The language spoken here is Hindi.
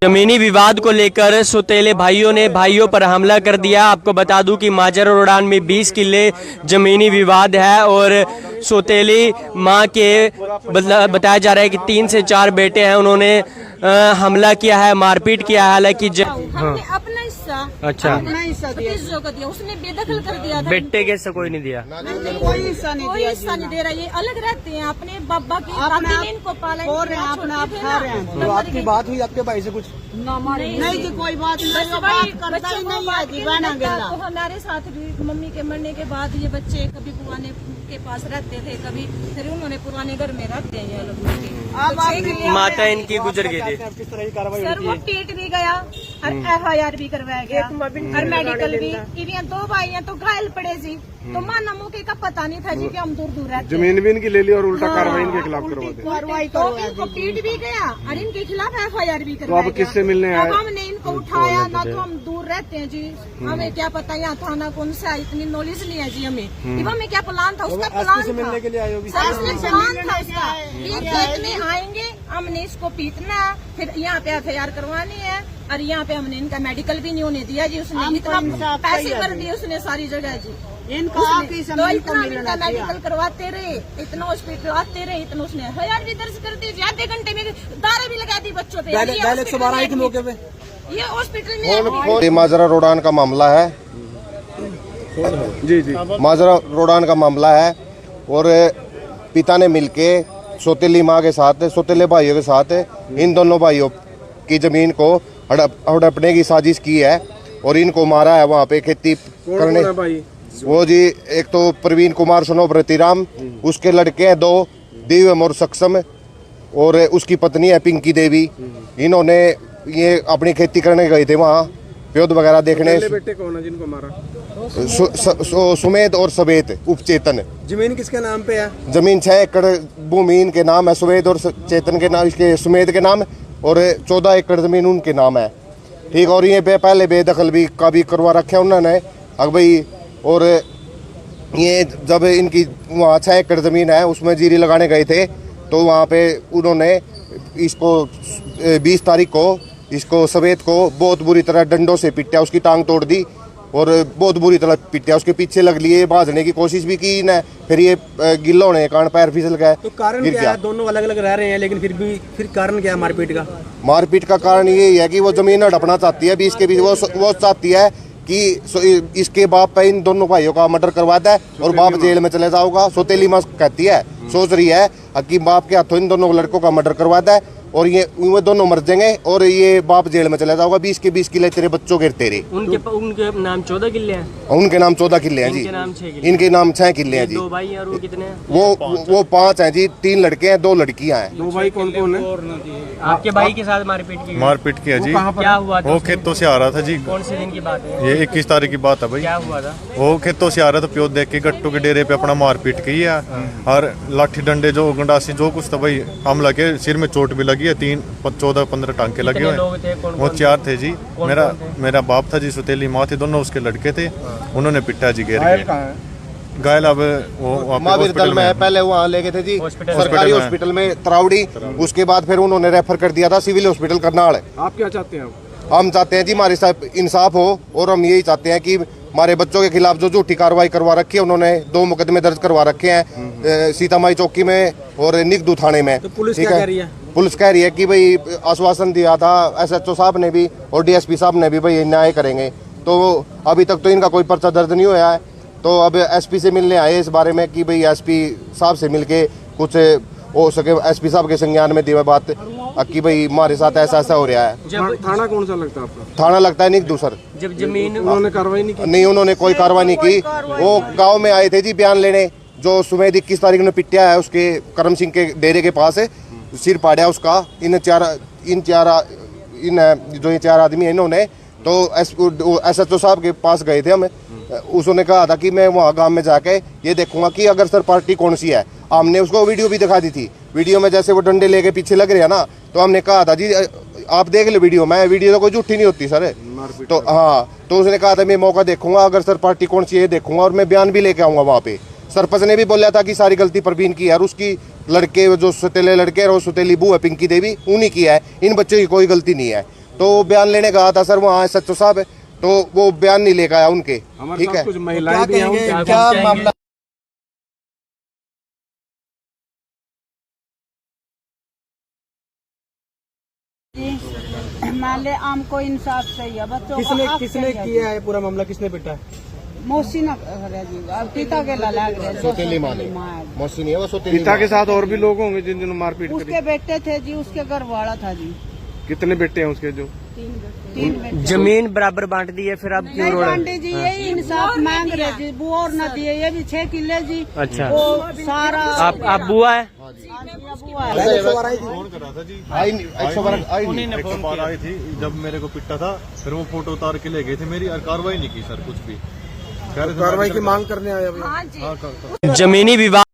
जमीनी विवाद को लेकर सौतेले भाइयों ने भाइयों पर हमला कर दिया। आपको बता दूं कि माजरा रोडान में 20 किले जमीनी विवाद है और सौतेली मां के बताया जा रहा है कि 3 से 4 बेटे हैं, उन्होंने हमला किया है, मारपीट किया है। हालांकि हमने अपना हिस्सा अपना हिस्सा दिया, उसने बेदखल कर दिया था। बेटे के हिस्सा कोई नहीं दिया, कोई हिस्सा नहीं दे रहा। ये अलग रहते हैं, अपने बाबा की इनको पालन खा रहे हैं। तो आपकी बात हुई आपके भाई से कुछ? नहीं जी, कोई बात नहीं। तो हमारे साथ भी मम्मी के मरने के बाद ये बच्चे कभी पुराने के पास रहते थे, कभी फिर उन्होंने पुराने घर में रखते हैं ये लोग। माता इनकी गुजर गई थी। सर वो पीट भी गया और FIR भी करवाया गया और मेडिकल भी। इवन 2 भाई हैं तो घायल पड़े जी, तो माना मौके का पता नहीं था जी कि हम दूर दूर रहते। जमीन भी इनकी ले ली और उल्टा कार्रवाई इनके खिलाफ करवा दी। तो इनको पीट भी गया और इनके खिलाफ FIR भी तो करवाया अब किससे मिलने आए? हमने इनको उठाया ना, तो हम दूर रहते हैं जी, हमें क्या पता यहाँ थाना कौन सा है, इतनी नॉलेज नहीं है जी हमें। हमें क्या प्लान था, उसका प्लान था, मिलने के लिए आए होगी। प्लान था उसका, खेत में आएंगे, हमने इसको पीटना, फिर यहाँ पे FIR करवानी है और यहाँ पे हमने इनका मेडिकल भी नहीं होने दिया जी। उसने इतना पैसे कर दिए उसने सारी जगह जी, इतना इनका मेडिकल करवाते रहे, इतना हॉस्पिटल आते रहे, इतना उसने FIR भी दर्ज कर दी। आधे घंटे में दारू भी लगा दी बच्चों पे। ये हॉस्पिटल में माजरा रोडान का मामला है जी जी, माजरा रोडान का मामला है और पिता ने मिलके सौतेली माँ के साथ, सौतेले भाइयों के साथ इन दोनों भाइयों की जमीन को हड़पने की साजिश की है और इनको मारा है वहाँ पे खेती करने। वो जी एक तो प्रवीण कुमार सनो प्रतिराम, उसके लड़के हैं 2 दिव्यम और सक्षम, और उसकी पत्नी है पिंकी देवी। इन्होंने ये अपनी खेती करने गए थे वहाँ प्योद वगैरह देखने। बेटे कौन है जिनको मारा? सुमेध और सवेत उपचेतन। जमीन किसके नाम पे है? जमीन 6 एकड़ भूमि इनके नाम है, सुमेध और चेतन के नाम, इसके सुमेध के नाम, और 14 एकड़ जमीन उनके नाम है। ठीक, और ये पहले बेदखल भी करवा रखे उन्होंने अब भाई। और ये जब इनकी वहाँ 6 एकड़ जमीन है उसमें जीरी लगाने गए थे, तो वहाँ पे उन्होंने इसको 20 तारीख को इसको सवेत को बहुत बुरी तरह डंडों से पीटा, उसकी टांग तोड़ दी और बहुत बुरी तरह पीटा। उसके पीछे लग लिए, भाजने की कोशिश भी की न, फिर ये गिल्ला होने के कारण पैर फिसल गए। तो कारण क्या है? दोनों अलग अलग रह रहे हैं लेकिन फिर कारण क्या है मारपीट का? मारपीट का कारण ये है कि वो जमीन हड़पना चाहती है 20 के बीच। वो चाहती है कि इसके बाप पे इन दोनों भाइयों का मर्डर करवा दे और बाप जेल में चले जाओगा। सौतेली माँ कहती है, सोच रही है कि बाप के हाथों इन दोनों लड़कों का मर्डर करवा दे और ये दोनों मर जाएंगे और ये बाप जेल में चला जाओगा। 20 के 20 किले तेरे बच्चों के तेरे। उनके नाम 14 किले हैं। उनके नाम 14 किले हैं जी। इनके नाम 6 किले हैं जी। 2 भाई और वो कितने हैं? वो 5 हैं जी, 3 लड़के हैं, 2 लड़कियां हैं। 2 भाई कौन कौन है? आपके भाई के साथ मारपीट किया जी। क्या हुआ था? वो खेतों से आ रहा था जी। कौन से दिन की बात है? ये 21 तारीख की बात है भाई। क्या हुआ था? वो खेतों से आ रहा था, प्योद देख के गट्टू के डेरे पे अपना मारपीट की है और लाठी डंडे जो गंडासी जो कुछ था भाई, हमला के सिर में चोट भी लगी है, 14-15 टांके लगे हुए। वो 4 थे जी। मेरा बाप था जी, सौतेली माँ थी, दोनों उसके लड़के थे। उन्होंने पिटा जी घेर के। घायल अब वो महावीर दल में है, पहले वहाँ ले गए थे जी सरकारी हॉस्पिटल में तरावड़ी, उसके बाद फिर उन्होंने रेफर कर दिया था सिविल हॉस्पिटल करनाल। आप क्या चाहते हैं? हम चाहते हैं जी हमारे साथ इंसाफ हो और हम यही चाहते हैं कि हमारे बच्चों के खिलाफ जो झूठी कार्रवाई करवा रखी है, उन्होंने 2 मुकदमे दर्ज करवा रखे हैं सीतामाई चौकी में और निगदू थाने में। तो पुलिस क्या कह रही है? पुलिस कह रही है कि भाई आश्वासन दिया था SHO साहब ने भी और DSP साहब ने भी भाई न्याय करेंगे। तो अभी तक तो इनका कोई पर्चा दर्ज नहीं हुआ है। तो अब SP से मिलने आए इस बारे में कि भाई SP साहब से मिलके कुछ हो सके, SP साहब के संज्ञान में दी बात कि भाई हमारे साथ ऐसा हो रहा है। थाना कौन सा लगता है आपका? थाना लगता है निगदू सर। जब जमीन उन्होंने कार्रवाई नहीं की? नहीं, उन्होंने कोई कार्रवाई नहीं की। वो गांव में आए थे जी बयान लेने, जो सुमेध 21 तारीख ने पिटिया है उसके करम सिंह के डेरे के पास है, सिर पाड़ा उसका। इन जो ये 4 आदमी है इन्होंने तो SHO साहब के पास गए थे हम। उसने कहा था कि मैं वहाँ गांव में जाके ये देखूंगा कि अगर सर पार्टी कौन सी है। हमने उसको वीडियो भी दिखा दी थी। वीडियो में जैसे वो डंडे लेके पीछे लग रहे हैं ना, तो हमने कहा था जी आप देख ले वीडियो में, वीडियो तो कोई झूठी नहीं होती सर। तो हाँ, तो उसने कहा था मैं मौका देखूंगा, अगर सर पार्टी कौन सी है देखूंगा और मैं बयान भी लेके आऊंगा वहाँ पे। सरपंच ने भी बोला था कि सारी गलती प्रवीण की है और उसकी लड़के जो सौतेले लड़के और सौतेली बू है पिंकी देवी, उन्हीं की है, इन बच्चों की कोई गलती नहीं है। तो बयान लेने गया था सर वहाँ सच्चो साहब, तो वो बयान नहीं लेकर आया उनके। ठीक है, कुछ महिलाएं भी हैं, क्या मामला? माले हमको इंसाफ चाहिए बच्चों किसने को। किसने किया है पूरा मामला, किसने पिटा है? मोहसिन जी अब पिता के लग रहे सौतेली माँ ने, मौसी नहीं है वो, सौतेली पिता माँ। के साथ और भी लोग होंगे जिन्होंने मारपीट करी? उसके बेटे थे जी, उसके घर वाला था जी। कितने बेटे हैं उसके? जो 3 बेटे। जमीन बराबर बांट दी है, फिर आप क्यों नहीं रो रहे पांडे जी यही इंसाफ मांग रहे जी। बुआ न दिए, ये भी 6 किले जी। अच्छा। वो सारा आप बुआ है? बुआ है। फोन करा था जी, आई नहीं, 112 आई नहीं। 112 आई थी जब मेरे को पिटा था, फिर वो फोटो उतार के ले गए थे मेरी, और कार्रवाई नहीं की सर कुछ भी। कार्रवाई की मांग करने आया? हाँ जी। हाँ, जमीनी विवाद